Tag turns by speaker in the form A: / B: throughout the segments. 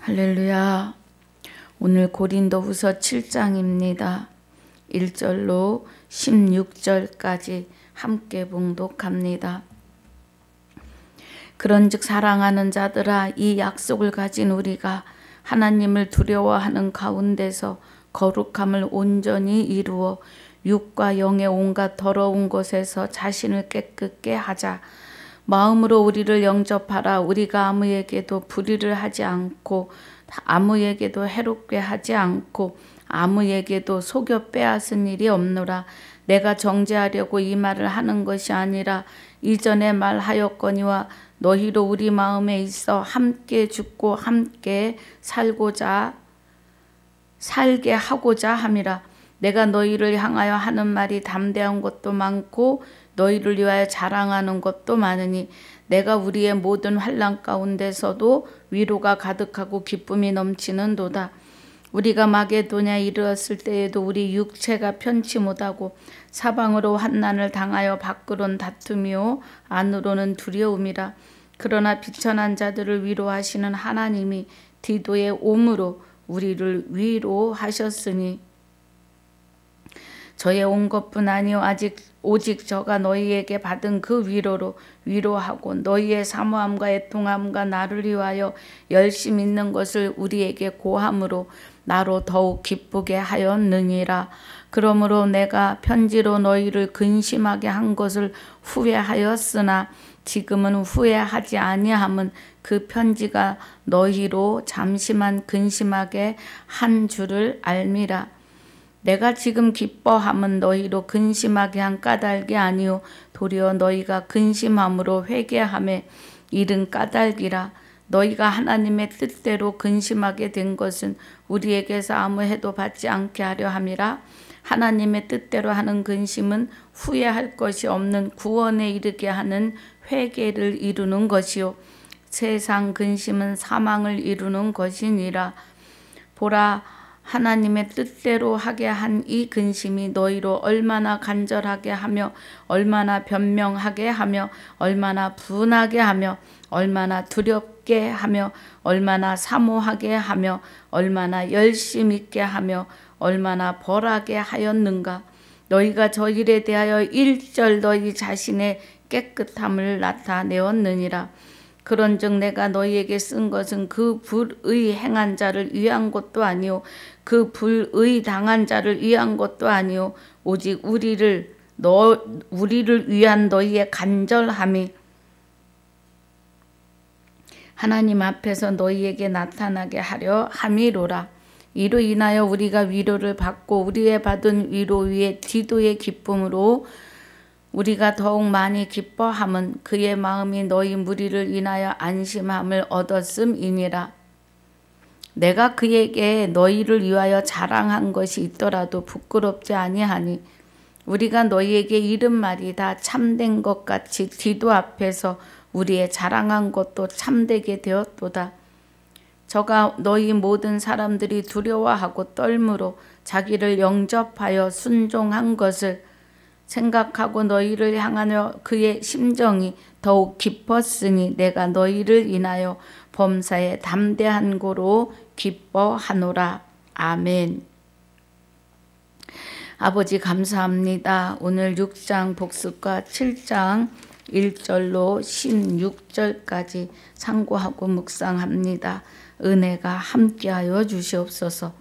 A: 할렐루야. 오늘 고린도후서 7장입니다. 1절로 16절까지 함께 봉독합니다. 그런즉 사랑하는 자들아, 이 약속을 가진 우리가 하나님을 두려워하는 가운데서 거룩함을 온전히 이루어 육과 영의 온갖 더러운 것에서 자신을 깨끗게 하자. 마음으로 우리를 영접하라. 우리가 아무에게도 불의를 하지 않고 아무에게도 해롭게 하지 않고 아무에게도 속여 빼앗은 일이 없노라. 내가 정죄하려고 이 말을 하는 것이 아니라 이전에 말하였거니와 너희로 우리 마음에 있어 함께 죽고 함께 살게 하고자 함이라. 내가 너희를 향하여 하는 말이 담대한 것도 많고 너희를 위하여 자랑하는 것도 많으니 내가 우리의 모든 환난 가운데서도 위로가 가득하고 기쁨이 넘치는도다. 우리가 마게도냐에 이르렀을 때에도 우리 육체가 편치 못하고 사방으로 환난을 당하여 밖으로는 다툼이요 안으로는 두려움이라. 그러나 비천한 자들을 위로하시는 하나님이 디도의 옴으로 우리를 위로하셨으니 저의 온 것뿐 아니요 오직 저가 너희에게 받은 그 위로로 위로하고 너희의 사모함과 애통함과 나를 위하여 열심 있는 것을 우리에게 고함으로 나로 더욱 기쁘게 하였느니라. 그러므로 내가 편지로 너희를 근심하게 한 것을 후회하였으나 지금은 후회하지 아니함은 그 편지가 너희로 잠시만 근심하게 한 줄을 알미라. 내가 지금 기뻐함은 너희로 근심하게 한 까닭이 아니요 도리어 너희가 근심함으로 회개함에 이른 까닭이라. 너희가 하나님의 뜻대로 근심하게 된 것은 우리에게서 아무 해도 받지 않게 하려 함이라. 하나님의 뜻대로 하는 근심은 후회할 것이 없는 구원에 이르게 하는 회개를 이루는 것이요 세상 근심은 사망을 이루는 것이니라. 보라, 하나님의 뜻대로 하게 한 이 근심이 너희로 얼마나 간절하게 하며 얼마나 변명하게 하며 얼마나 분하게 하며 얼마나 두렵게 하며 얼마나 사모하게 하며 얼마나 열심 있게 하며 얼마나 벌하게 하였는가. 너희가 저 일에 대하여 일절 너희 자신의 깨끗함을 나타내었느니라. 그런즉 내가 너희에게 쓴 것은 그 불의 행한 자를 위한 것도 아니요 그 불의 당한 자를 위한 것도 아니요 오직 우리를 위한 너희의 간절함이 하나님 앞에서 너희에게 나타나게 하려 함이로라. 이로 인하여 우리가 위로를 받고 우리의 받은 위로 위에 디도의 기쁨으로 우리가 더욱 많이 기뻐함은 그의 마음이 너희 무리를 인하여 안심함을 얻었음이니라. 내가 그에게 너희를 위하여 자랑한 것이 있더라도 부끄럽지 아니하니 우리가 너희에게 이른 말이 다 참된 것 같이 디도 앞에서 우리의 자랑한 것도 참되게 되었도다. 저가 너희 모든 사람들이 두려워하고 떨므로 자기를 영접하여 순종한 것을 생각하고 너희를 향하여 그의 심정이 더욱 깊었으니 내가 너희를 인하여 범사에 담대한 고로 기뻐하노라. 아멘. 아버지 감사합니다. 오늘 6장 복습과 7장 1절로 16절까지 상고하고 묵상합니다. 은혜가 함께하여 주시옵소서.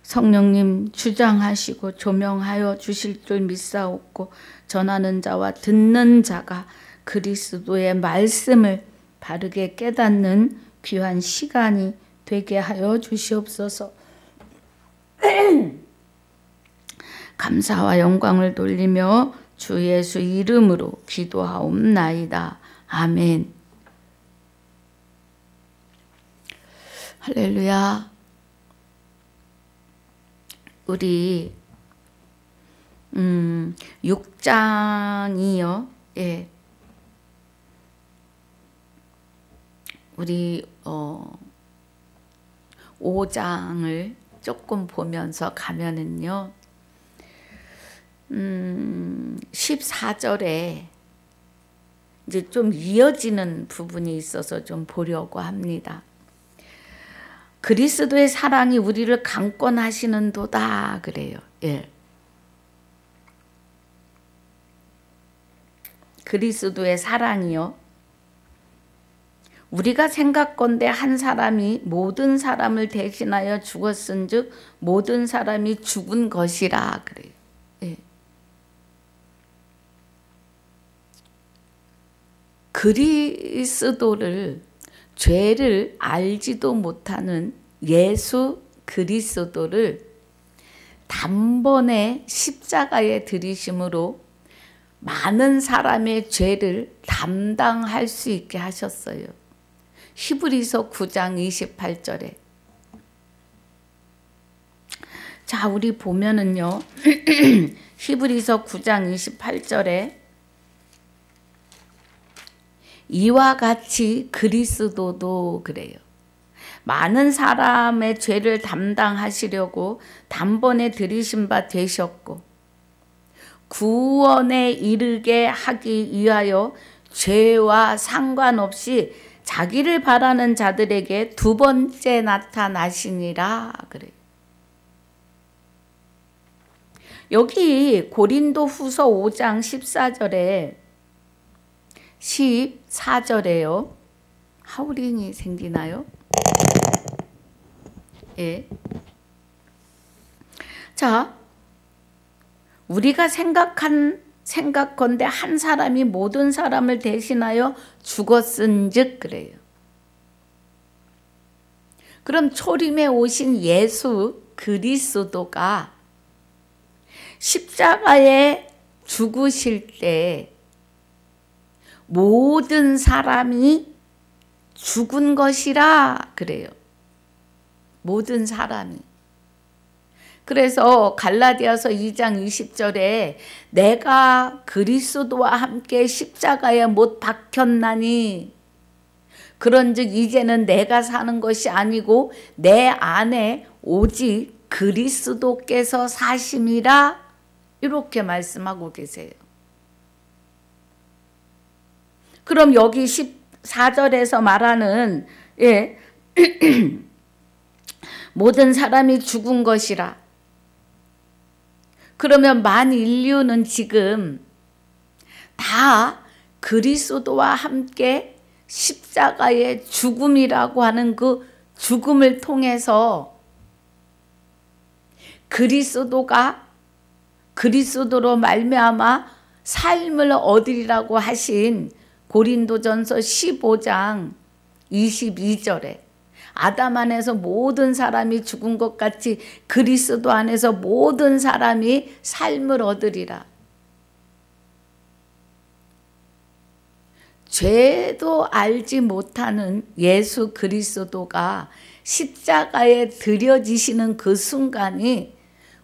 A: 성령님 주장하시고 조명하여 주실 줄 믿사옵고 전하는 자와 듣는 자가 그리스도의 말씀을 바르게 깨닫는 귀한 시간이 되게 하여 주시옵소서. 감사와 영광을 돌리며 주 예수 이름으로 기도하옵나이다. 아멘. 할렐루야. 우리 6장이요. 예. 우리 5장을 조금 보면서 가면은요. 14절에 이제 좀 이어지는 부분이 있어서 좀 보려고 합니다. 그리스도의 사랑이 우리를 강권하시는도다 그래요. 예. 그리스도의 사랑이요. 우리가 생각건대 한 사람이 모든 사람을 대신하여 죽었은즉 모든 사람이 죽은 것이라 그래요. 예. 그리스도를 죄를 알지도 못하는 예수 그리스도를 단번에 십자가에 들이심으로 많은 사람의 죄를 담당할 수 있게 하셨어요. 히브리서 9장 28절에. 자, 우리 보면은요. 히브리서 9장 28절에 이와 같이 그리스도도 그래요. 많은 사람의 죄를 담당하시려고 단번에 들이신 바 되셨고 구원에 이르게 하기 위하여 죄와 상관없이 자기를 바라는 자들에게 두 번째 나타나시니라 그래요. 여기 고린도 후서 5장 14절에 14절에요. 하우링이 생기나요? 예. 자, 우리가 생각건대 한 사람이 모든 사람을 대신하여 죽었은즉 그래요. 그럼 초림에 오신 예수 그리스도가 십자가에 죽으실 때 모든 사람이 죽은 것이라 그래요. 모든 사람이. 그래서 갈라디아서 2장 20절에 내가 그리스도와 함께 십자가에 못 박혔나니 그런즉 이제는 내가 사는 것이 아니고 내 안에 오직 그리스도께서 사심이라 이렇게 말씀하고 계세요. 그럼 여기 14절에서 말하는 모든 사람이 죽은 것이라. 그러면 만 인류는 지금 다 그리스도와 함께 십자가의 죽음이라고 하는 그 죽음을 통해서 그리스도로 말미암아 삶을 얻으리라고 하신 고린도전서 15장 22절에 아담 안에서 모든 사람이 죽은 것 같이 그리스도 안에서 모든 사람이 삶을 얻으리라. 죄도 알지 못하는 예수 그리스도가 십자가에 들여지시는 그 순간이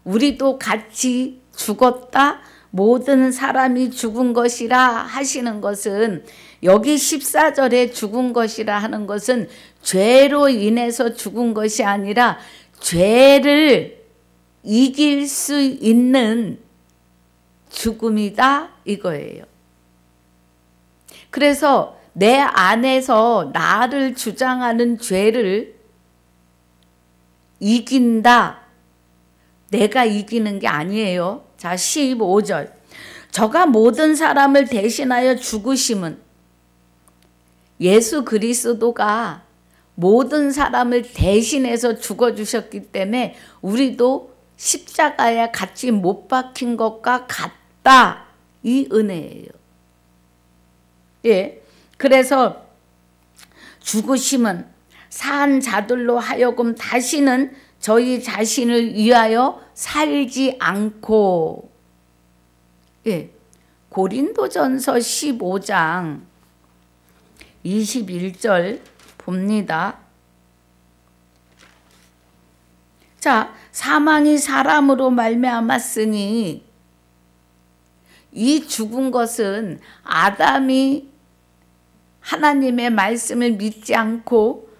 A: 우리도 같이 죽었다, 모든 사람이 죽은 것이라 하시는 것은 여기 14절에 죽은 것이라 하는 것은 죄로 인해서 죽은 것이 아니라 죄를 이길 수 있는 죽음이다 이거예요. 그래서 내 안에서 나를 주장하는 죄를 이긴다. 내가 이기는 게 아니에요. 자, 15절. 저가 모든 사람을 대신하여 죽으심은 예수 그리스도가 모든 사람을 대신해서 죽어주셨기 때문에 우리도 십자가에 같이 못 박힌 것과 같다. 이 은혜예요. 예. 그래서 죽으심은 산 자들로 하여금 다시는 저희 자신을 위하여 살지 않고, 예. 고린도전서 15장 21절 봅니다. 자, 사망이 사람으로 말미암았으니 이 죽은 것은 아담이 하나님의 말씀을 믿지 않고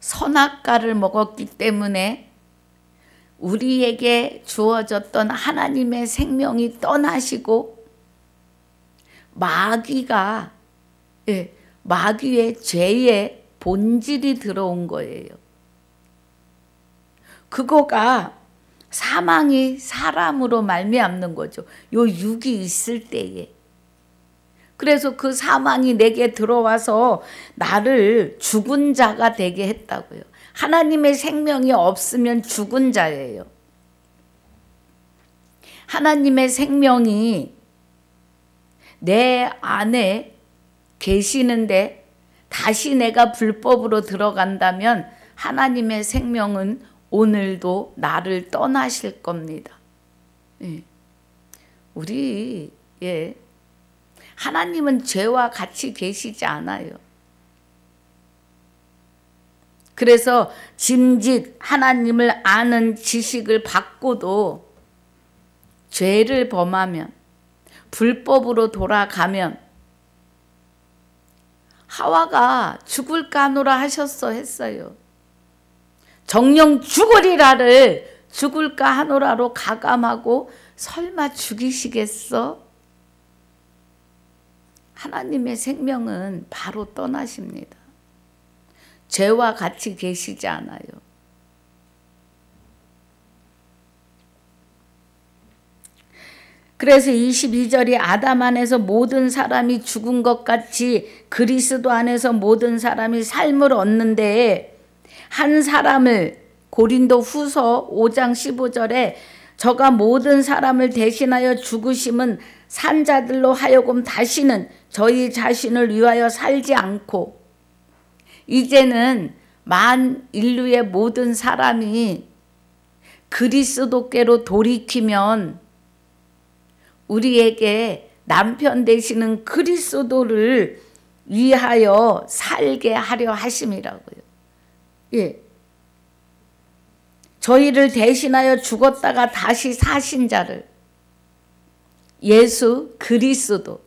A: 선악과를 먹었기 때문에 우리에게 주어졌던 하나님의 생명이 떠나시고 마귀의 죄에 본질이 들어온 거예요. 그거가 사망이 사람으로 말미암는 거죠. 요 육이 있을 때에. 그래서 그 사망이 내게 들어와서 나를 죽은 자가 되게 했다고요. 하나님의 생명이 없으면 죽은 자예요. 하나님의 생명이 내 안에 계시는데 다시 내가 불법으로 들어간다면 하나님의 생명은 오늘도 나를 떠나실 겁니다. 예. 우리 하나님은 죄와 같이 계시지 않아요. 그래서 짐짓 하나님을 아는 지식을 받고도 죄를 범하면 불법으로 돌아가면 하와가 죽을까 하노라 했어요. 정령 죽으리라를 죽을까 하노라로 가감하고 설마 죽이시겠어? 하나님의 생명은 바로 떠나십니다. 죄와 같이 계시지 않아요. 그래서 22절이 아담 안에서 모든 사람이 죽은 것 같이 그리스도 안에서 모든 사람이 삶을 얻는데 한 사람을 고린도 후서 5장 15절에 저가 모든 사람을 대신하여 죽으심은 산자들로 하여금 다시는 저희 자신을 위하여 살지 않고 이제는 만 인류의 모든 사람이 그리스도께로 돌이키면 우리에게 남편 되시는 그리스도를 위하여 살게 하려 하심이라고요. 예. 저희를 대신하여 죽었다가 다시 사신 자를 예수 그리스도.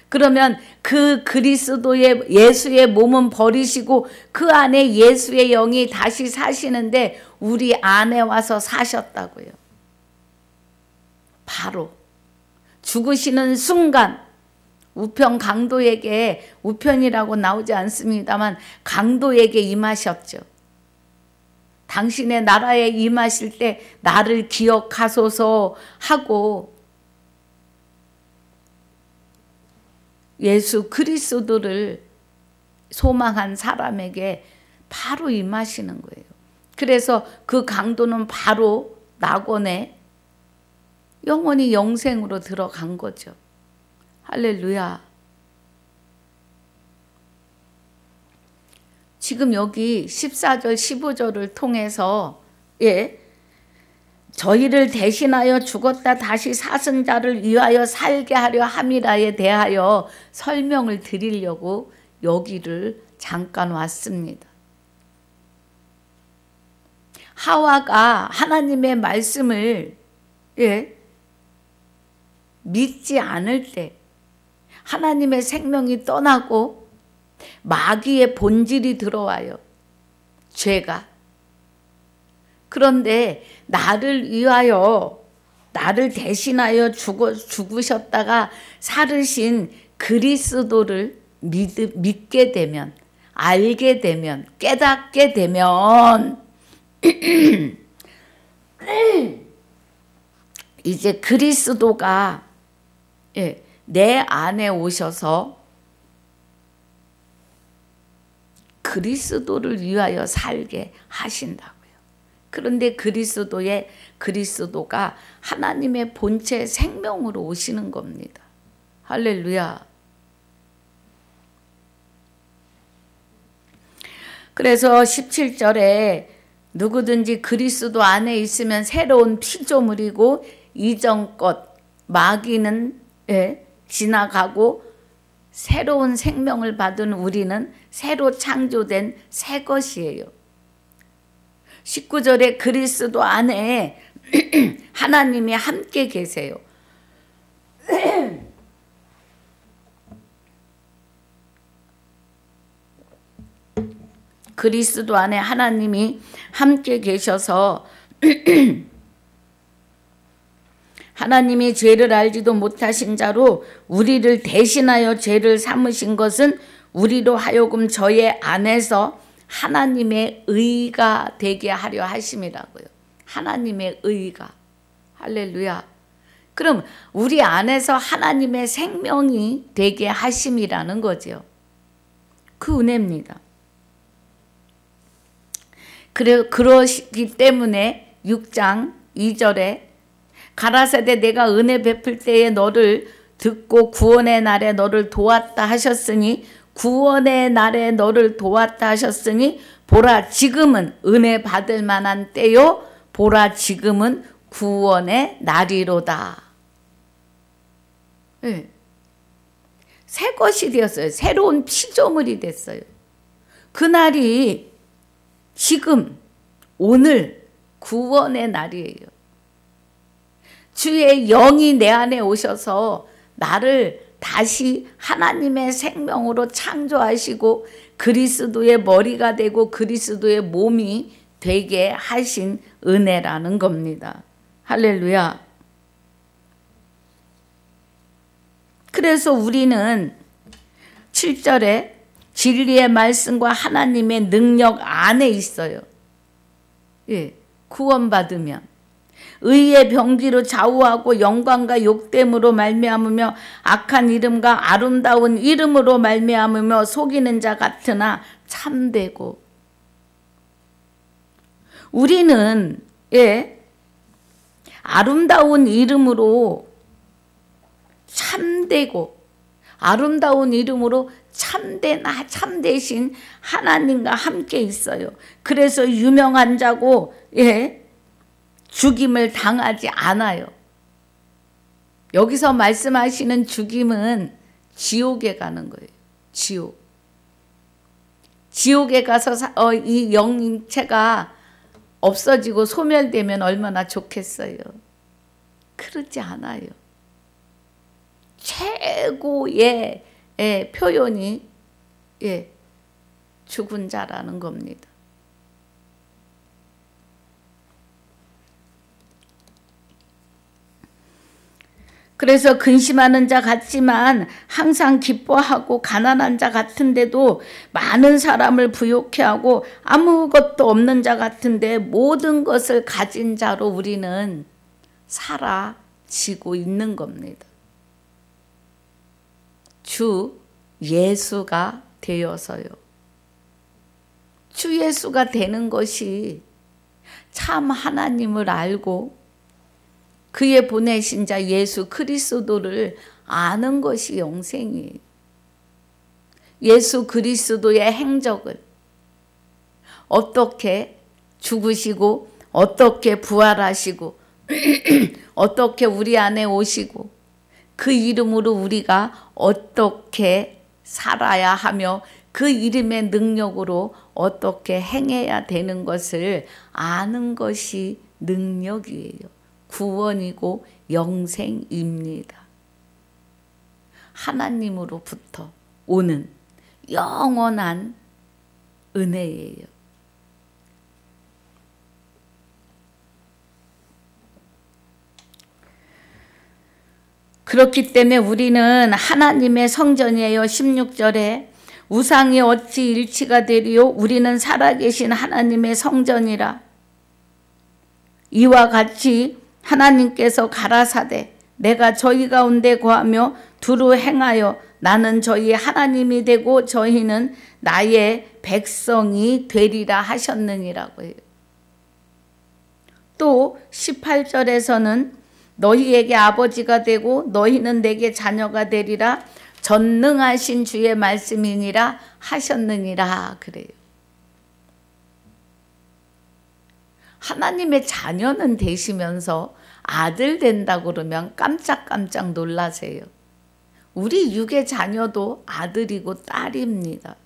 A: 그러면 그 그리스도의 예수의 몸은 버리시고 그 안에 예수의 영이 다시 사시는데 우리 안에 와서 사셨다고요. 바로 죽으시는 순간 우편 강도에게 우편이라고 나오지 않습니다만 강도에게 임하셨죠. 당신의 나라에 임하실 때 나를 기억하소서 하고 예수 그리스도를 소망한 사람에게 바로 임하시는 거예요. 그래서 그 강도는 바로 낙원에 영원히 영생으로 들어간 거죠. 할렐루야. 지금 여기 14절 15절을 통해서 저희를 대신하여 죽었다 다시 사신 자를 위하여 살게 하려 함이라에 대하여 설명을 드리려고 여기를 잠깐 왔습니다. 하와가 하나님의 말씀을 믿지 않을 때 하나님의 생명이 떠나고 마귀의 본질이 들어와요. 죄가. 그런데 나를 위하여 나를 대신하여 죽으셨다가 살으신 그리스도를 믿게 되면 알게 되면 깨닫게 되면 이제 그리스도가 내 안에 오셔서 그리스도를 위하여 살게 하신다고요. 그런데 그리스도가 하나님의 본체 생명으로 오시는 겁니다. 할렐루야. 그래서 17절에 누구든지 그리스도 안에 있으면 새로운 피조물이고 이전 것 마귀는 지나가고 새로운 생명을 받은 우리는 새로 창조된 새 것이에요. 19절에 그리스도 안에 하나님이 함께 계세요. 그리스도 안에 하나님이 함께 계셔서 하나님이 죄를 알지도 못하신 자로 우리를 대신하여 죄를 삼으신 것은 우리로 하여금 저의 안에서 하나님의 의가 되게 하려 하심이라고요. 하나님의 의가. 할렐루야. 그럼 우리 안에서 하나님의 생명이 되게 하심이라는 거죠. 그 은혜입니다. 그러시기 때문에 6장 2절에 가라사대 내가 은혜 베풀 때에 너를 듣고 구원의 날에 너를 도왔다 하셨으니 구원의 날에 너를 도왔다 하셨으니 보라 지금은 은혜 받을 만한 때요 보라 지금은 구원의 날이로다. 네. 새 것이 되었어요. 새로운 피조물이 됐어요. 그날이 지금 오늘 구원의 날이에요. 주의 영이 내 안에 오셔서 나를 다시 하나님의 생명으로 창조하시고 그리스도의 머리가 되고 그리스도의 몸이 되게 하신 은혜라는 겁니다. 할렐루야. 그래서 우리는 7절에 진리의 말씀과 하나님의 능력 안에 있어요. 예, 구원받으면 의의 병기로 좌우하고 영광과 욕됨으로 말미암으며 악한 이름과 아름다운 이름으로 말미암으며 속이는 자 같으나 참되고 우리는 아름다운 이름으로 참되고 아름다운 이름으로 참되신 하나님과 함께 있어요. 그래서 유명한 자고 죽임을 당하지 않아요. 여기서 말씀하시는 죽임은 지옥에 가는 거예요. 지옥에 가서 이 영체가 없어지고 소멸되면 얼마나 좋겠어요. 그렇지 않아요. 최고의 표현이 죽은 자라는 겁니다. 그래서 근심하는 자 같지만 항상 기뻐하고 가난한 자 같은데도 많은 사람을 부욕해 하고 아무것도 없는 자 같은데 모든 것을 가진 자로 우리는 살아지고 있는 겁니다. 주 예수가 되어서요. 주 예수가 되는 것이 참 하나님을 알고 그의 보내신 자 예수 그리스도를 아는 것이 영생이에요. 예수 그리스도의 행적을 어떻게 죽으시고 어떻게 부활하시고 어떻게 우리 안에 오시고 그 이름으로 우리가 어떻게 살아야 하며 그 이름의 능력으로 어떻게 행해야 되는 것을 아는 것이 능력이에요. 구원이고 영생입니다. 하나님으로부터 오는 영원한 은혜예요. 그렇기 때문에 우리는 하나님의 성전이에요. 16절에 우상이 어찌 일치가 되리요? 우리는 살아계신 하나님의 성전이라. 이와 같이 하나님께서 가라사대 내가 저희 가운데 거하며 두루 행하여 나는 저희 하나님이 되고 저희는 나의 백성이 되리라 하셨느니라고 해요. 또 18절에서는 너희에게 아버지가 되고 너희는 내게 자녀가 되리라 전능하신 주의 말씀이니라 하셨느니라 그래요. 하나님의 자녀는 되시면서 아들 된다고 그러면 깜짝깜짝 놀라세요. 우리 육의 자녀도 아들이고 딸입니다.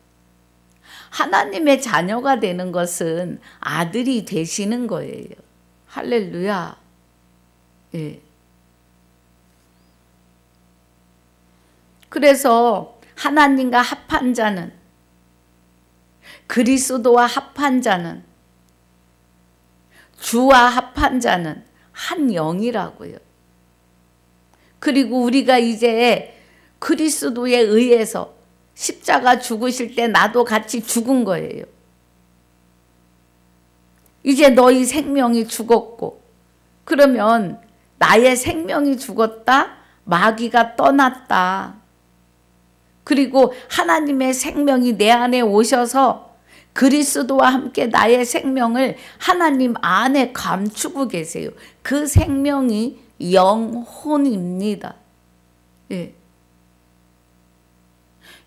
A: 하나님의 자녀가 되는 것은 아들이 되시는 거예요. 할렐루야. 예. 그래서 하나님과 합한 자는 그리스도와 합한 자는 주와 합한 자는 한 영이라고요. 그리고 우리가 이제 그리스도에 의해서 십자가 죽으실 때 나도 같이 죽은 거예요. 이제 너희 생명이 죽었고, 그러면 나의 생명이 죽었다, 마귀가 떠났다. 그리고 하나님의 생명이 내 안에 오셔서 그리스도와 함께 나의 생명을 하나님 안에 감추고 계세요. 그 생명이 영혼입니다. 예.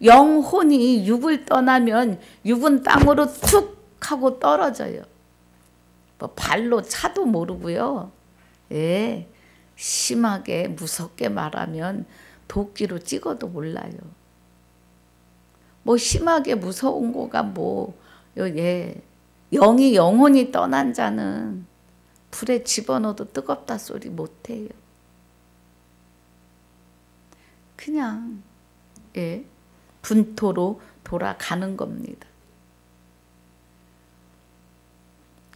A: 영혼이 육을 떠나면 육은 땅으로 툭 하고 떨어져요. 뭐 발로 차도 모르고요. 예. 심하게 무섭게 말하면 도끼로 찍어도 몰라요. 뭐 심하게 무서운 거가 뭐, 예. 영이 영혼이 떠난 자는 불에 집어넣어도 뜨겁다 소리 못해요. 그냥, 예. 분토로 돌아가는 겁니다.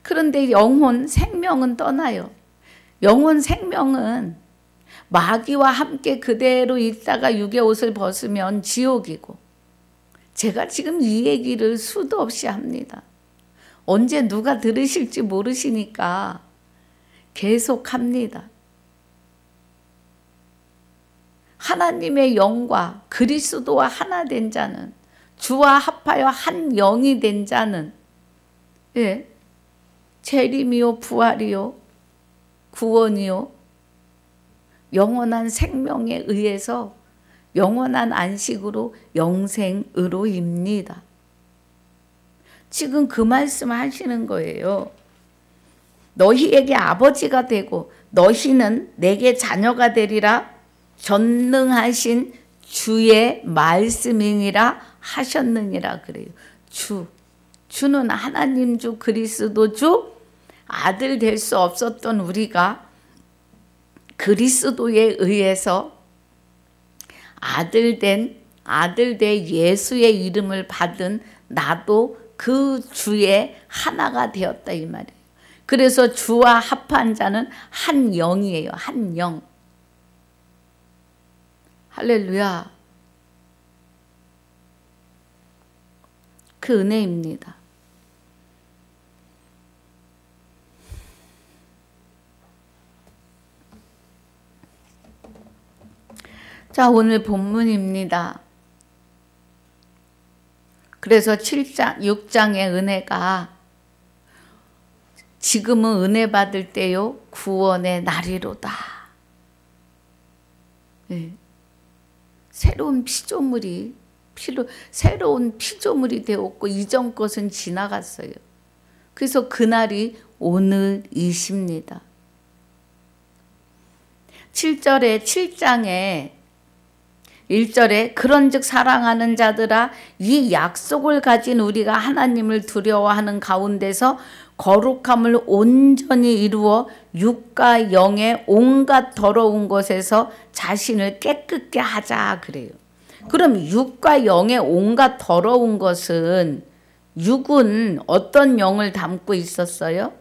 A: 그런데 영혼, 생명은 떠나요. 영혼 생명은 마귀와 함께 그대로 있다가 육의 옷을 벗으면 지옥이고, 제가 지금 이 얘기를 수도 없이 합니다. 언제 누가 들으실지 모르시니까 계속 합니다. 하나님의 영과 그리스도와 하나 된 자는, 주와 합하여 한 영이 된 자는, 예, 재림이요 부활이요 구원이요 영원한 생명에 의해서 영원한 안식으로 영생으로입니다. 지금 그 말씀 하시는 거예요. 너희에게 아버지가 되고 너희는 내게 자녀가 되리라 전능하신 주의 말씀이니라 하셨느니라 그래요. 주는 하나님 주 그리스도 주 아들 될 수 없었던 우리가 그리스도에 의해서 아들 된 예수의 이름을 받은 나도 그 주의 하나가 되었다 이 말이에요. 그래서 주와 합한 자는 한 영이에요. 한 영. 할렐루야. 그 은혜입니다. 자, 오늘 본문입니다. 그래서 6장의 은혜가 지금은 은혜 받을 때요 구원의 날이로다. 네. 새로운 피조물이 되었고 이전 것은 지나갔어요. 그래서 그날이 오늘이십니다. 7장에 1절에 그런즉 사랑하는 자들아 이 약속을 가진 우리가 하나님을 두려워하는 가운데서 거룩함을 온전히 이루어 육과 영의 온갖 더러운 것에서 자신을 깨끗게 하자 그래요. 그럼 육과 영의 온갖 더러운 것은 육은 어떤 영을 담고 있었어요?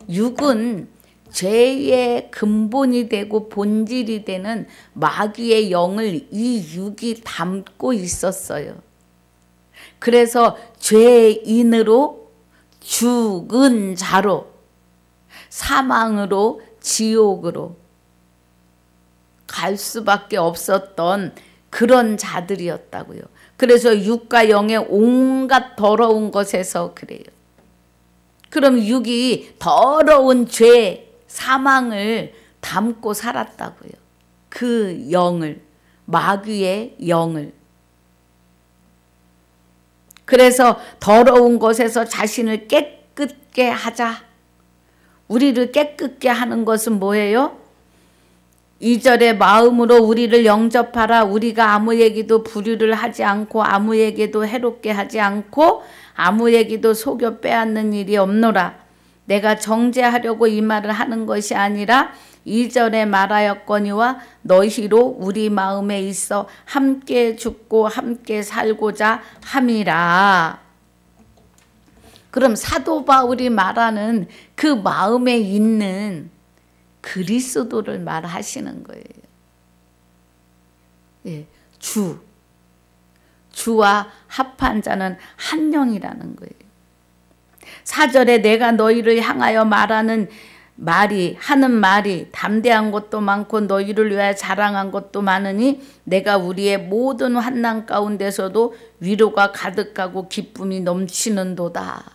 A: 육은 죄의 근본이 되고 본질이 되는 마귀의 영을 이 육이 담고 있었어요. 그래서 죄인으로 죽은 자로 사망으로 지옥으로 갈 수밖에 없었던 그런 자들이었다고요. 그래서 육과 영의 온갖 더러운 것에서 그래요. 그럼 육이 더러운 죄 사망을 담고 살았다고요. 그 영을, 마귀의 영을. 그래서 더러운 것에서 자신을 깨끗게 하자. 우리를 깨끗게 하는 것은 뭐예요? 2절에 마음으로 우리를 영접하라. 우리가 아무에게도 불의를 하지 않고 아무에게도 해롭게 하지 않고 아무에게도 속여 빼앗는 일이 없노라. 내가 정죄하려고 이 말을 하는 것이 아니라 2절에 말하였거니와 너희로 우리 마음에 있어 함께 죽고 함께 살고자 함이라. 그럼 사도 바울이 말하는 그 마음에 있는 그리스도를 말하시는 거예요. 예, 주, 주와 합한 자는 한 영이라는 거예요. 4절에 내가 너희를 향하여 하는 말이 담대한 것도 많고 너희를 위하여 자랑한 것도 많으니 내가 우리의 모든 환난 가운데서도 위로가 가득하고 기쁨이 넘치는도다.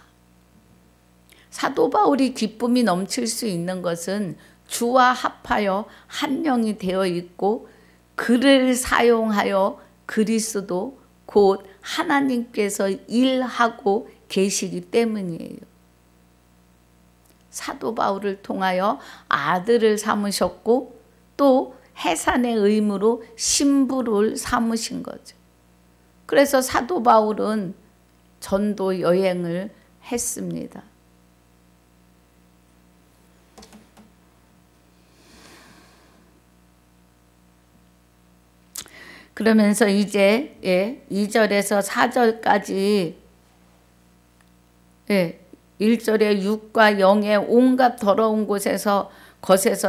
A: 사도 바울이 기쁨이 넘칠 수 있는 것은 주와 합하여 한 영이 되어 있고 그를 사용하여 그리스도 곧 하나님께서 일하고 계시기 때문이에요. 사도 바울을 통하여 아들을 삼으셨고 또 해산의 의무로 신부를 삼으신 거죠. 그래서 사도 바울은 전도 여행을 했습니다. 그러면서 이제 2절에서 4절까지 1절에 육과 영의 온갖 더러운 것에서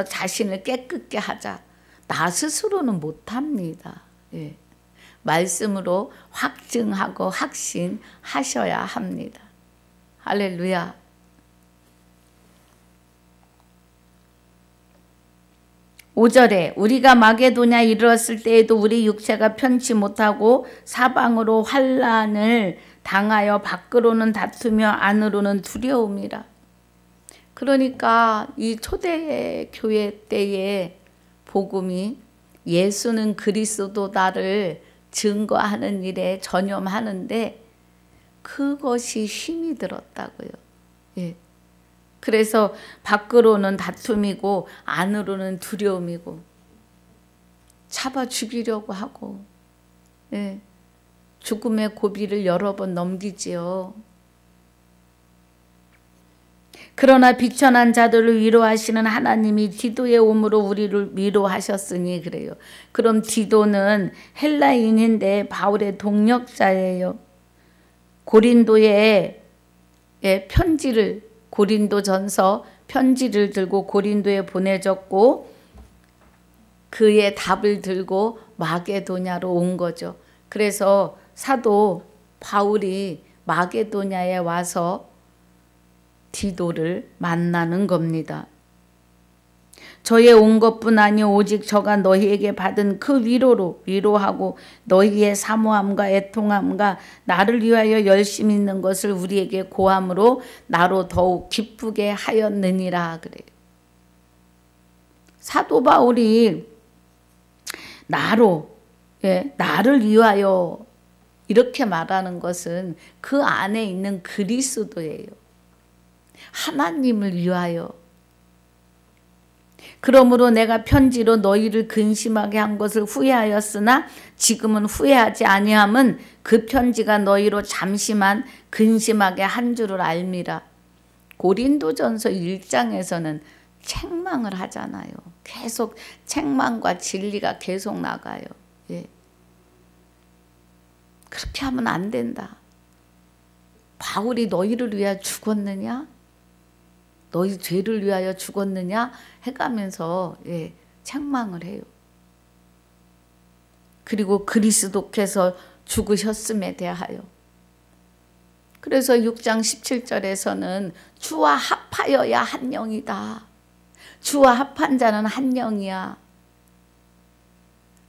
A: 자신을 깨끗게 하자. 나 스스로는 못합니다. 말씀으로 확증하고 확신하셔야 합니다. 할렐루야. 5절에 우리가 마게도냐에 이르렀을 때에도 우리 육체가 편치 못하고 사방으로 환난을 당하여 밖으로는 다투며 안으로는 두려움이라. 그러니까 이 초대교회 때의 복음이 예수는 그리스도다를 증거하는 일에 전념하는데 그것이 힘이 들었다고요. 그래서 밖으로는 다툼이고 안으로는 두려움이고 잡아 죽이려고 하고 죽음의 고비를 여러 번 넘기지요. 그러나 비천한 자들을 위로하시는 하나님이 디도의 오므로 우리를 위로하셨으니 그래요. 그럼 디도는 헬라인인데 바울의 동역자예요. 고린도에 고린도전서 편지를 들고 고린도에 보내졌고 그의 답을 들고 마게도냐로 온 거죠. 그래서 사도 바울이 마게도냐에 와서 디도를 만나는 겁니다. 저의 온 것뿐 아니 오직 저가 너희에게 받은 그 위로로 위로하고 너희의 사모함과 애통함과 나를 위하여 열심히 있는 것을 우리에게 고함으로 나로 더욱 기쁘게 하였느니라 그래요. 사도 바울이 나를 위하여 이렇게 말하는 것은 그 안에 있는 그리스도예요. 하나님을 위하여. 그러므로 내가 편지로 너희를 근심하게 한 것을 후회하였으나 지금은 후회하지 아니함은 그 편지가 너희로 잠시만 근심하게 한 줄을 알미라. 고린도전서 1장에서는 책망을 하잖아요. 계속 책망과 진리가 계속 나가요. 그렇게 하면 안 된다. 바울이 너희를 위하여 죽었느냐? 너희 죄를 위하여 죽었느냐? 해가면서 책망을 해요. 그리고 그리스도께서 죽으셨음에 대하여. 그래서 6장 17절에서는 주와 합하여야 한 영이다. 주와 합한 자는 한 영이야.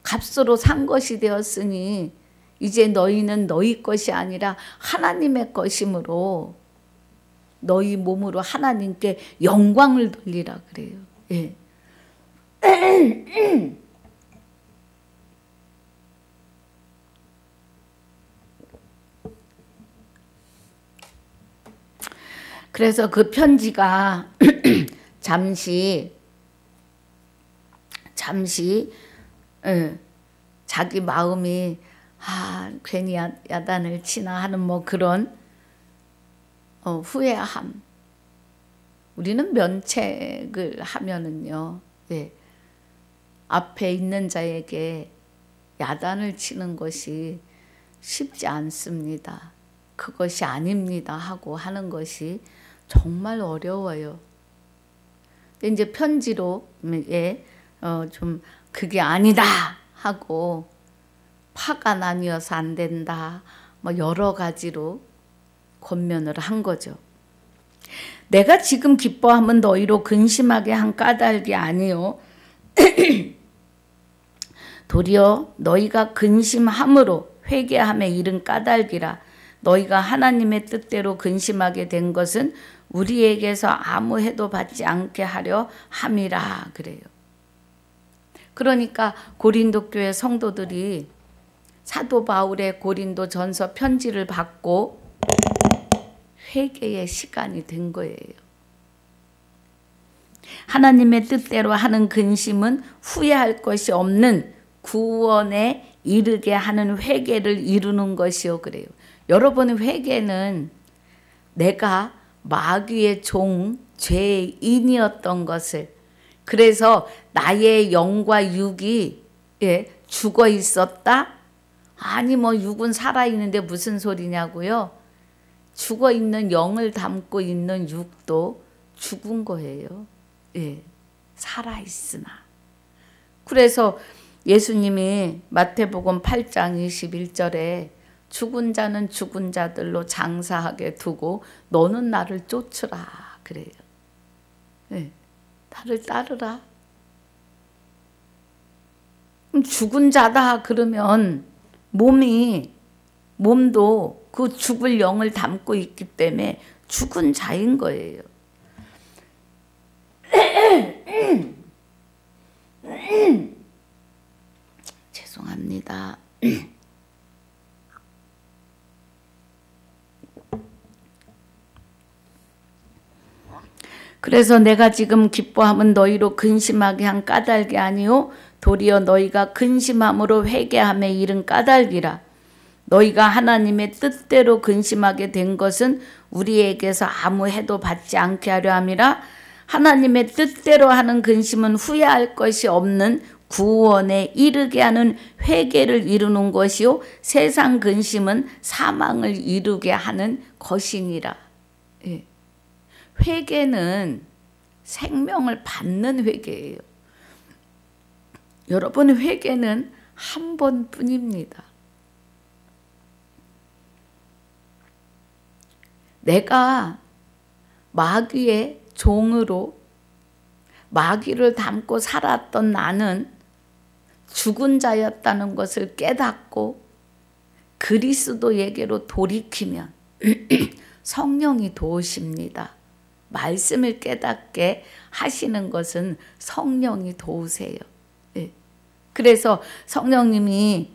A: 값으로 산 것이 되었으니 이제 너희는 너희 것이 아니라 하나님의 것이므로 너희 몸으로 하나님께 영광을 돌리라 그래요. 그래서 그 편지가 잠시 자기 마음이 괜히 야단을 치나 하는 뭐 그런 후회함. 우리는 면책을 하면은요, 앞에 있는 자에게 야단을 치는 것이 쉽지 않습니다. 그것이 아닙니다 하고 하는 것이 정말 어려워요. 이제 편지로 좀 그게 아니다 하고 파가 나뉘어서 안 된다. 뭐 여러 가지로 권면을 한 거죠. 내가 지금 기뻐함은 너희로 근심하게 한 까닭이 아니요 도리어 너희가 근심함으로 회개함에 이른 까닭이라. 너희가 하나님의 뜻대로 근심하게 된 것은 우리에게서 아무 해도 받지 않게 하려 함이라 그래요. 그러니까 고린도 교회 성도들이 사도 바울의 고린도 전서 편지를 받고 회개의 시간이 된 거예요. 하나님의 뜻대로 하는 근심은 후회할 것이 없는 구원에 이르게 하는 회개를 이루는 것이요 그래요. 여러분의 회개는 내가 마귀의 종, 죄인이었던 것을, 그래서 나의 영과 육이 죽어 있었다? 아니 뭐 육은 살아있는데 무슨 소리냐고요? 죽어 있는 영을 담고 있는 육도 죽은 거예요. 살아있으나. 그래서 예수님이 마태복음 8장 21절에 죽은 자는 죽은 자들로 장사하게 두고 너는 나를 쫓으라 그래요. 나를 따르라. 죽은 자다 그러면 몸도 그 죽을 영을 담고 있기 때문에 죽은 자인 거예요. 죄송합니다. 그래서 내가 지금 기뻐함은 너희로 근심하게 한 까닭이 아니요 도리어 너희가 근심함으로 회개함에 이른 까닭이라. 너희가 하나님의 뜻대로 근심하게 된 것은 우리에게서 아무 해도 받지 않게 하려 함이라. 하나님의 뜻대로 하는 근심은 후회할 것이 없는 구원에 이르게 하는 회개를 이루는 것이요 세상 근심은 사망을 이루게 하는 것이니라. 회개는 생명을 받는 회개예요. 여러분 회개는 한 번뿐입니다. 내가 마귀의 종으로 마귀를 담고 살았던 나는 죽은 자였다는 것을 깨닫고 그리스도에게로 돌이키면 성령이 도우십니다. 말씀을 깨닫게 하시는 것은 성령이 도우세요. 그래서 성령님이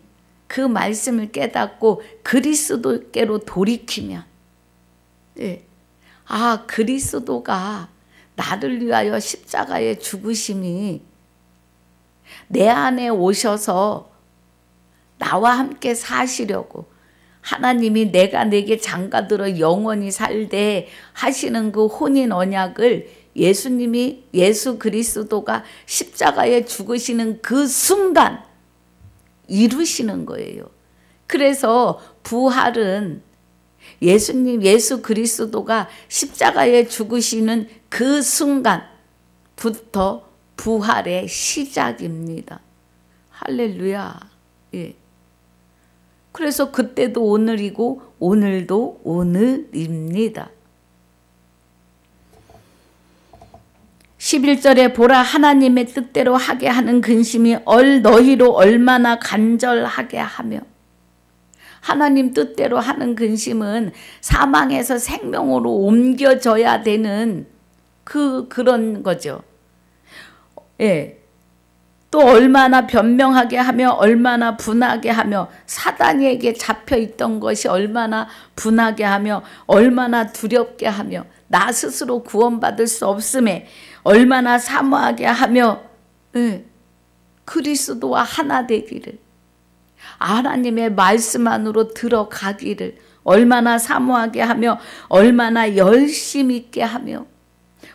A: 그 말씀을 깨닫고 그리스도께로 돌이키면 그리스도가 나를 위하여 십자가에 죽으심이 내 안에 오셔서 나와 함께 사시려고 하나님이 내가 내게 장가들어 영원히 살되 하시는 그 혼인 언약을 예수님이 예수 그리스도가 십자가에 죽으시는 그 순간 이루시는 거예요. 그래서 부활은 예수님 예수 그리스도가 십자가에 죽으시는 그 순간부터 부활의 시작입니다. 할렐루야. 그래서 그때도 오늘이고 오늘도 오늘입니다. 11절에 보라 하나님의 뜻대로 하게 하는 근심이 너희로 얼마나 간절하게 하며. 하나님 뜻대로 하는 근심은 사망에서 생명으로 옮겨져야 되는 그런 거죠. 또 얼마나 변명하게 하며 얼마나 분하게 하며 사단에게 잡혀있던 것이 얼마나 분하게 하며 얼마나 두렵게 하며 나 스스로 구원받을 수 없음에 얼마나 사모하게 하며 그리스도와 하나 되기를 하나님의 말씀 안으로 들어가기를 얼마나 사모하게 하며 얼마나 열심 있게 하며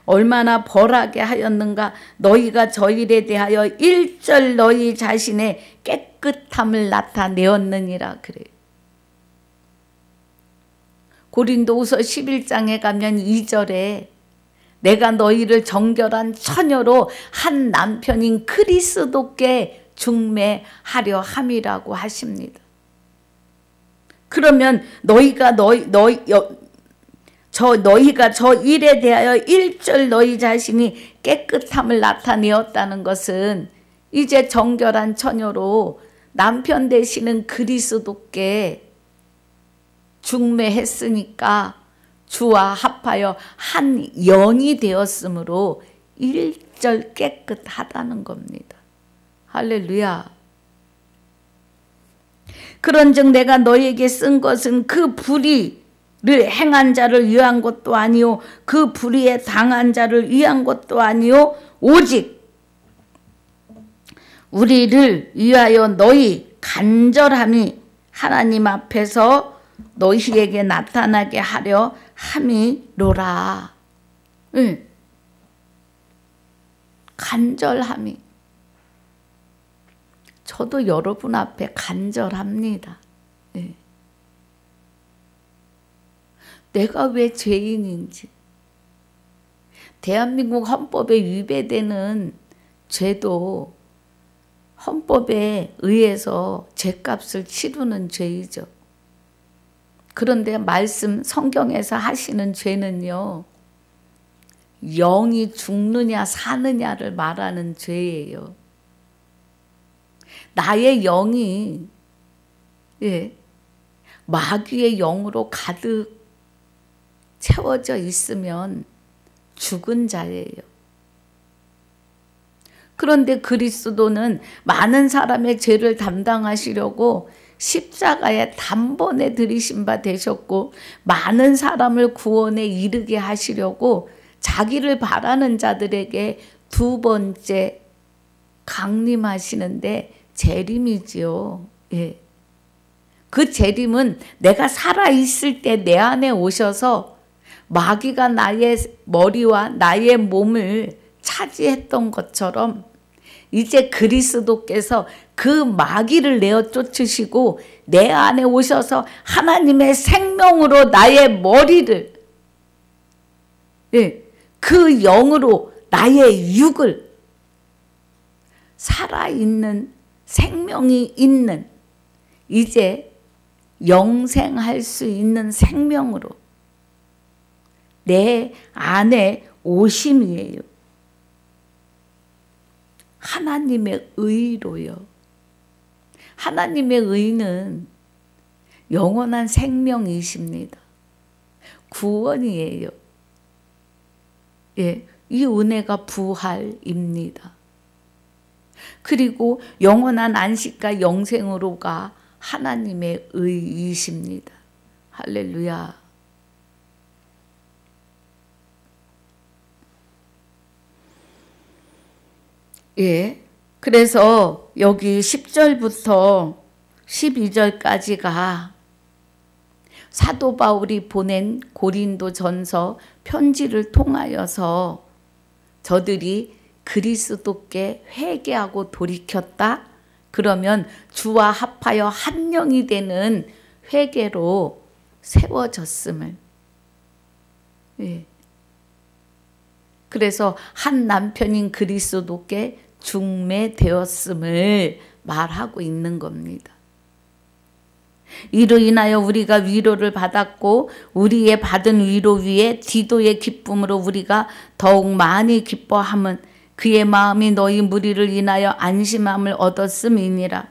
A: 얼마나 벌하게 하였는가. 너희가 저 일에 대하여 일절 너희 자신의 깨끗함을 나타내었느니라 그래요. 고린도후서 11장에 가면 2절에 내가 너희를 정결한 처녀로 한 남편인 그리스도께 중매하려 함이라고 하십니다. 그러면 너희가 저 일에 대하여 일절 너희 자신이 깨끗함을 나타내었다는 것은 이제 정결한 처녀로 남편 되시는 그리스도께 중매했으니까 주와 합하여 한 영이 되었으므로 일절 깨끗하다는 겁니다. 할렐루야. 그런즉 내가 너희에게 쓴 것은 그 불의를 행한 자를 위한 것도 아니요 그 불의에 당한 자를 위한 것도 아니요 오직 우리를 위하여 너희 간절함이 하나님 앞에서 너희에게 나타나게 하려 함이로라. 응. 간절함이. 저도 여러분 앞에 간절합니다. 네. 내가 왜 죄인인지, 대한민국 헌법에 위배되는 죄도 헌법에 의해서 죄값을 치르는 죄이죠. 그런데 말씀 성경에서 하시는 죄는요, 영이 죽느냐 사느냐를 말하는 죄예요. 나의 영이 마귀의 영으로 가득 채워져 있으면 죽은 자예요. 그런데 그리스도는 많은 사람의 죄를 담당하시려고 십자가에 단번에 들이신 바 되셨고 많은 사람을 구원에 이르게 하시려고 자기를 바라는 자들에게 두 번째 강림하시는데 재림이지요. 예. 그 재림은 내가 살아있을 때 내 안에 오셔서 마귀가 나의 머리와 나의 몸을 차지했던 것처럼 이제 그리스도께서 그 마귀를 내어 쫓으시고 내 안에 오셔서 하나님의 생명으로 나의 머리를 그 영으로 나의 육을 살아있는 생명이 있는 이제 영생할 수 있는 생명으로 내 안에 오심이에요. 하나님의 의로요. 하나님의 의는 영원한 생명이십니다. 구원이에요. 예, 이 은혜가 부활입니다. 그리고 영원한 안식과 영생으로가 하나님의 의이십니다. 할렐루야. 예, 그래서 여기 10절부터 12절까지가 사도 바울이 보낸 고린도전서 편지를 통하여서 저들이 그리스도께 회개하고 돌이켰다? 그러면 주와 합하여 한 영이 되는 회개로 세워졌음을. 예. 그래서 한 남편인 그리스도께 중매되었음을 말하고 있는 겁니다. 이로 인하여 우리가 위로를 받았고 우리의 받은 위로 위에 디도의 기쁨으로 우리가 더욱 많이 기뻐함은 그의 마음이 너희 무리를 인하여 안심함을 얻었음이니라.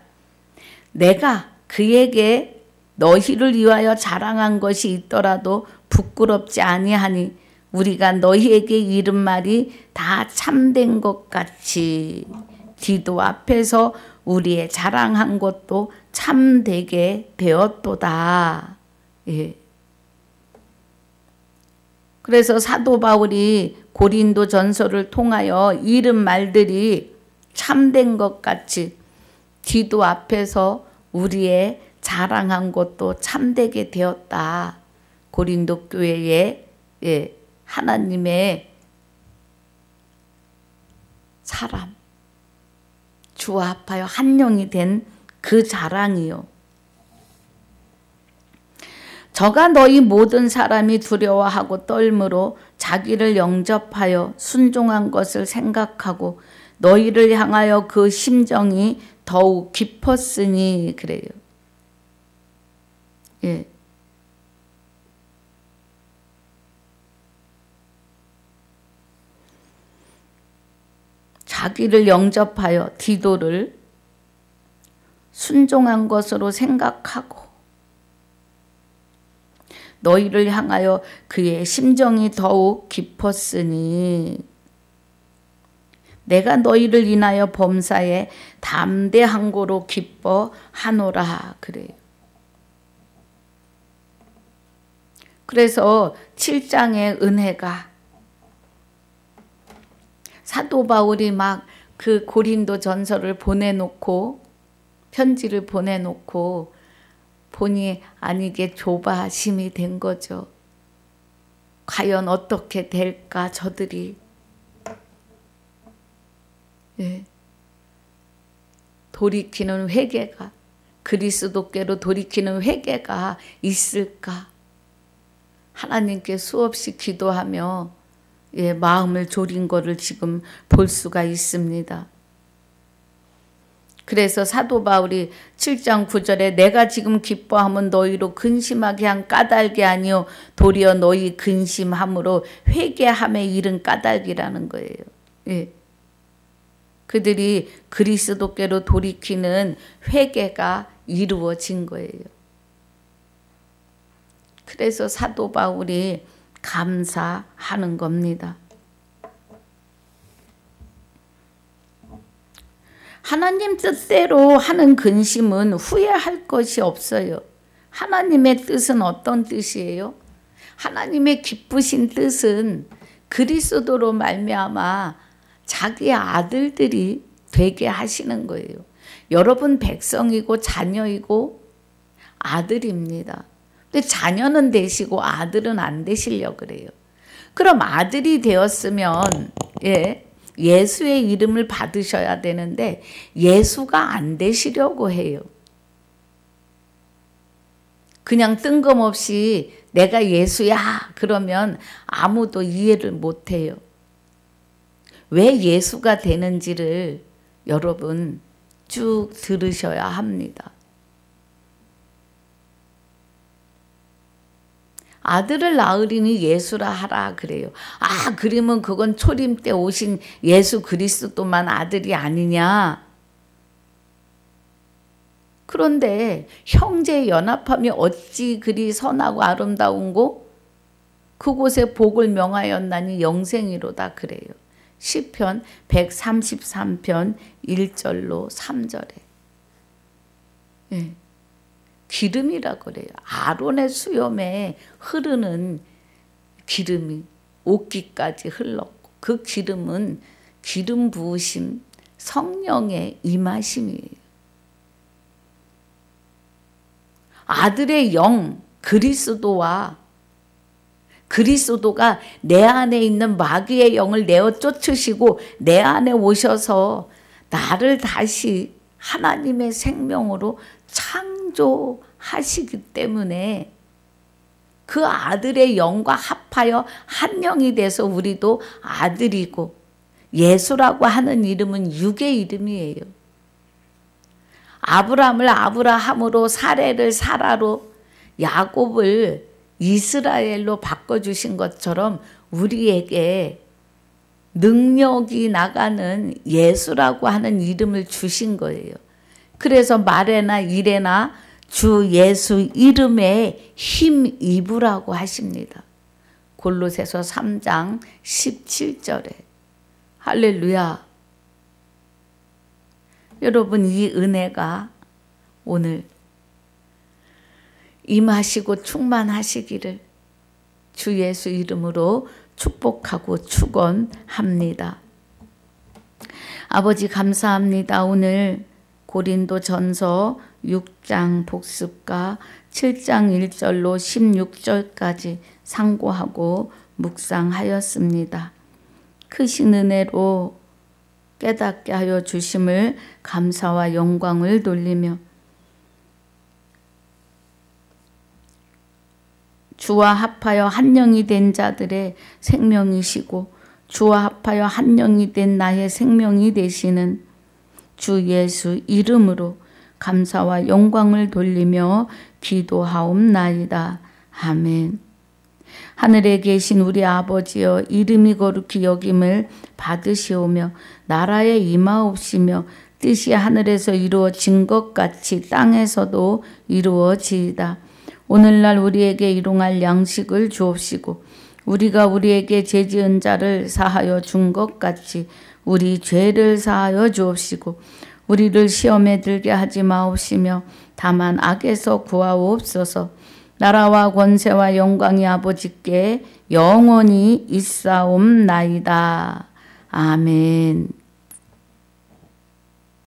A: 내가 그에게 너희를 위하여 자랑한 것이 있더라도 부끄럽지 아니하니 우리가 너희에게 이른 말이 다 참된 것 같이 디도 앞에서 우리의 자랑한 것도 참되게 되었도다. 예. 그래서 사도 바울이 고린도 전서를 통하여 이른 말들이 참된 것 같이 디도 앞에서 우리의 자랑한 것도 참되게 되었다. 고린도 교회에 하나님의 사람, 주와 합하여 한 영이 된 그 자랑이요. 저가 너희 모든 사람이 두려워하고 떨므로 자기를 영접하여 순종한 것을 생각하고 너희를 향하여 그 심정이 더욱 깊었으니 그래요. 예. 자기를 영접하여 디도를 순종한 것으로 생각하고 너희를 향하여 그의 심정이 더욱 깊었으니 내가 너희를 인하여 범사에 담대한 고로 기뻐하노라 그래요. 그래서 7장의 은혜가 사도 바울이 막 그 고린도 전서를 보내놓고 편지를 보내놓고 보니 아니게 조바심이 된 거죠. 과연 어떻게 될까 저들이. 예. 돌이키는 회개가 그리스도께로 돌이키는 회개가 있을까. 하나님께 수없이 기도하며 예, 마음을 졸인 거를 지금 볼 수가 있습니다. 그래서 사도 바울이 7장 9절에 내가 지금 기뻐함은 너희로 근심하게 한 까닭이 아니요 도리어 너희 근심함으로 회개함에 이른 까닭이라는 거예요. 예. 그들이 그리스도께로 돌이키는 회개가 이루어진 거예요. 그래서 사도 바울이 감사하는 겁니다. 하나님 뜻대로 하는 근심은 후회할 것이 없어요. 하나님의 뜻은 어떤 뜻이에요? 하나님의 기쁘신 뜻은 그리스도로 말미암아 자기 아들들이 되게 하시는 거예요. 여러분 백성이고 자녀이고 아들입니다. 근데 자녀는 되시고 아들은 안 되시려고 그래요. 그럼 아들이 되었으면 예수의 이름을 받으셔야 되는데 예수가 안 되시려고 해요. 그냥 뜬금없이 내가 예수야 그러면 아무도 이해를 못해요. 왜 예수가 되는지를 여러분 쭉 들으셔야 합니다. 아들을 낳으리니 예수라 하라 그래요. 아, 그러면 그건 초림 때 오신 예수 그리스도만 아들이 아니냐. 그런데 형제 연합함이 어찌 그리 선하고 아름다운고 그곳에 복을 명하였나니 영생이로다 그래요. 시편 133편 1절로 3절에. 예. 기름이라 그래요. 아론의 수염에 흐르는 기름이 옷깃까지 흘렀고 그 기름은 기름 부으심 성령의 임하심이에요. 아들의 영 그리스도와 그리스도가 내 안에 있는 마귀의 영을 내어 쫓으시고 내 안에 오셔서 나를 다시 하나님의 생명으로 창조하시기 때문에 그 아들의 영과 합하여 한 영이 돼서 우리도 아들이고 예수라고 하는 이름은 육의 이름이에요. 아브라함을 아브라함으로 사레를 사라로 야곱을 이스라엘로 바꿔주신 것처럼 우리에게 능력이 나가는 예수라고 하는 이름을 주신 거예요. 그래서 말에나 일에나 주 예수 이름에 힘 입으라고 하십니다. 골로새서 3장 17절에. 할렐루야. 여러분 이 은혜가 오늘 임하시고 충만하시기를 주 예수 이름으로 축복하고 축원합니다. 아버지 감사합니다. 오늘 고린도 전서 6장 복습과 7장 1절로 16절까지 상고하고 묵상하였습니다. 크신 은혜로 깨닫게 하여 주심을 감사와 영광을 돌리며 주와 합하여 한 영이 된 자들의 생명이시고 주와 합하여 한 영이 된 나의 생명이 되시는 주 예수 이름으로 감사와 영광을 돌리며 기도하옵나이다. 아멘. 하늘에 계신 우리 아버지여, 이름이 거룩히 여김을 받으시오며 나라에 임하옵시며 뜻이 하늘에서 이루어진 것 같이 땅에서도 이루어지이다. 오늘날 우리에게 일용할 양식을 주옵시고 우리가 우리에게 죄지은 자를 사하여 준 것 같이 우리 죄를 사하여 주옵시고 우리를 시험에 들게 하지 마옵시며 다만 악에서 구하옵소서. 나라와 권세와 영광이 아버지께 영원히 있사옵나이다. 아멘.